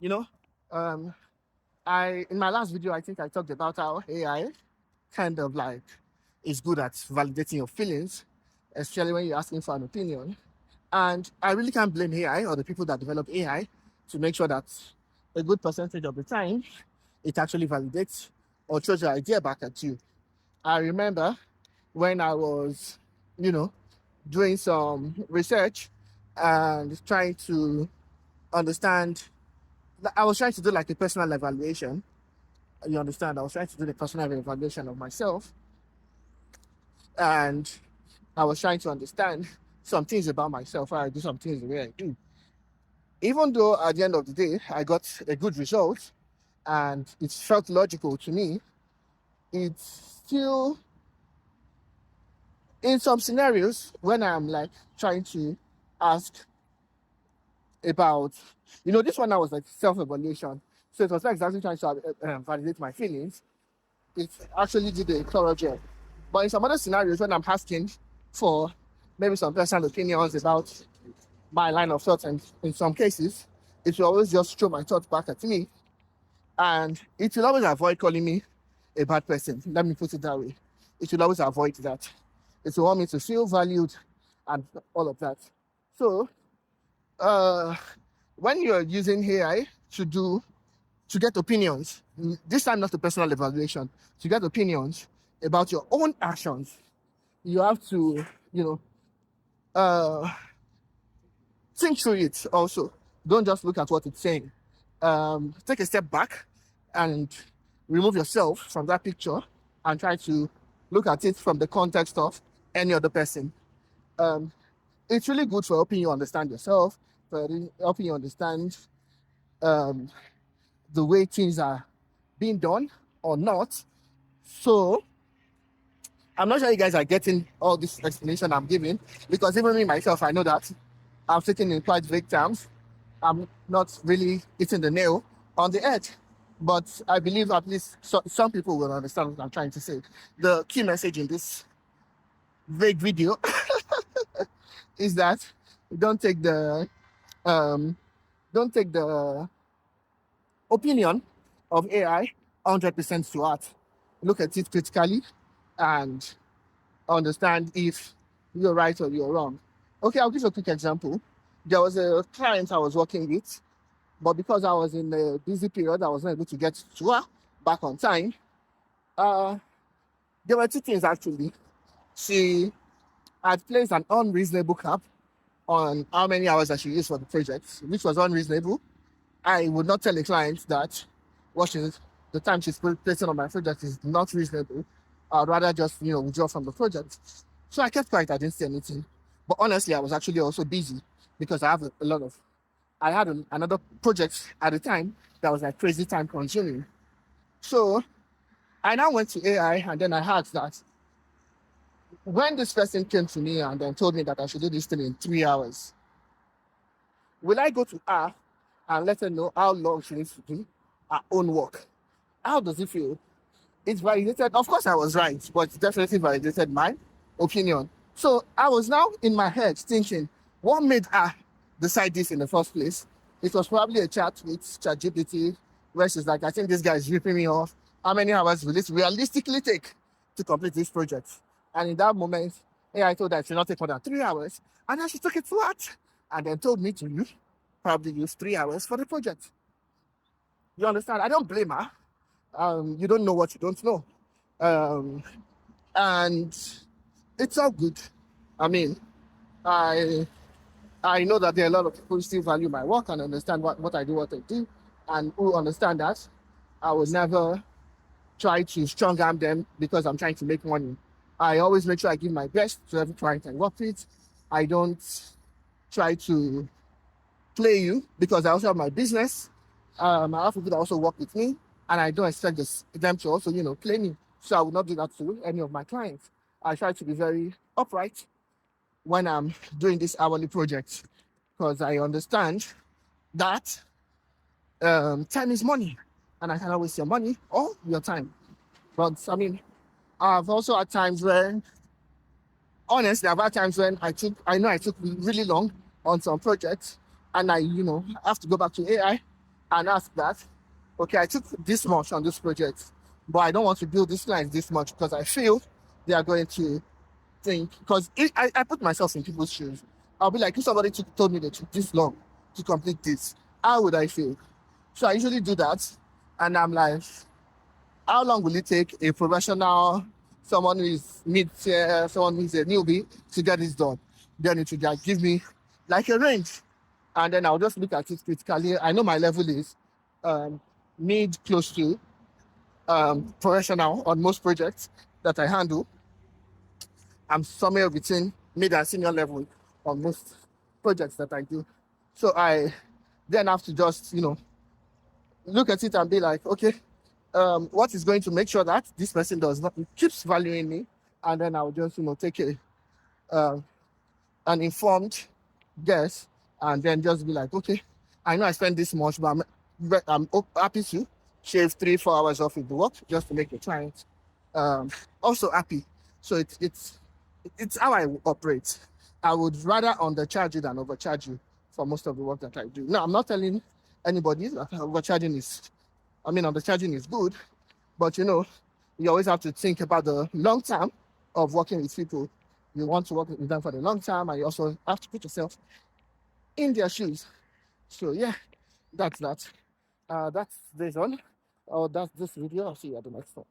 You know, um, I in my last video, I think I talked about how AI kind of like is good at validating your feelings, especially when you're asking for an opinion. And I really can't blame AI or the people that develop AI to make sure that a good percentage of the time it actually validates or throws your idea back at you. I remember when I was, you know, doing some research and trying to understand, I was trying to do like a personal evaluation. You understand? I was trying to do the personal evaluation of myself, and I was trying to understand some things about myself, why I do some things the way I do. Even though at the end of the day, I got a good result and it felt logical to me, it's still in some scenarios when I'm like trying to ask about, this one I was like self evaluation. So it was not exactly trying to validate my feelings. It actually did a thorough job. But in some other scenarios, when I'm asking for maybe some personal opinions about my line of thought, and in some cases, it will always just throw my thoughts back at me, and it will always avoid calling me a bad person. Let me put it that way. It will always avoid that. It will want me to feel valued and all of that. So, uh, when you're using AI to get opinions, this time not a personal evaluation, to get opinions about your own actions, you have to, you know, uh, think through it also. Don't just look at what it's saying. Take a step back and remove yourself from that picture and try to look at it from the context of any other person. Um, it's really good for helping you understand yourself, for helping you understand um, the way things are being done or not. So I'm not sure you guys are getting all this explanation I'm giving, because even me myself, I know that I'm speaking in quite vague terms. I'm not really hitting the nail on the head, but I believe at least some people will understand what I'm trying to say. The key message in this vague video is that don't take the um, don't take the opinion of AI 100% to heart. Look at it critically and understand if you're right or you're wrong. Okay, I'll give you a quick example. There was a client I was working with, but because I was in a busy period, I was not able to get to her back on time. Uh, there were two things actually. She had placed an unreasonable cap on how many hours that she used for the project, which was unreasonable. I would not tell a client that what she's the time she's placing on my project is not reasonable. I'd rather just withdraw from the project. So I kept quiet. I didn't say anything. But honestly, I was actually also busy because I have a lot of. I had another project at the time that was like crazy time consuming. So I now went to AI and then I asked that when this person came to me and then told me that I should do this thing in 3 hours, will I go to her and let her know how long she needs to do her own work? How does it feel? It's validated. Of course, I was right, but it definitely validated my opinion. So I was now in my head thinking, what made her decide this in the first place? It was probably a chat with ChatGPT where she's like, I think this guy is ripping me off. How many hours will it realistically take to complete this project? And in that moment, AI told her it should not take more than 3 hours. And then she took it to heart and then told me to probably use 3 hours for the project. You understand? I don't blame her. You don't know what you don't know. Um, and it's all good. I mean, I I know that there are a lot of people who still value my work and understand what I do, what I do, and who understand that I will never try to strong arm them because I'm trying to make money. I always make sure I give my best to every client I work with. I don't try to play you because I also have my business. I have people that also work with me, and I don't expect them to also, play me. So I will not do that to any of my clients. I try to be very upright when I'm doing this hourly project because I understand that time is money, and I cannot waste your money or your time. But I mean, I've also had times when, honestly, I've had times when I know I took really long on some projects, and I have to go back to AI and ask that, okay, I took this much on this project, but I don't want to build this line this much because I feel they are going to think, because I put myself in people's shoes. I'll be like, if somebody told me they took this long to complete this, how would I feel? So I usually do that, and I'm like, how long will it take a professional, someone who is mid-tier, someone who is a newbie to get this done? Then it will just give me like a range, and then I'll just look at it critically. I know my level is mid, close to professional on most projects that I handle. I'm somewhere between mid and senior level on most projects that I do. So I then have to just, look at it and be like, okay, what is going to make sure that this person does not keeps valuing me, and then I'll just, take an informed guess, and then just be like, okay, I know I spent this much, but I'm happy to shave 3-4 hours off of the work just to make the client also happy. So it's how I operate. I would rather undercharge you than overcharge you for most of the work that I do. Now, I'm not telling anybody that undercharging is good, but you always have to think about the long term of working with people. You want to work with them for the long term, and you also have to put yourself in their shoes. So yeah, that's that. That's this one. That's this video. I'll see you at the next one.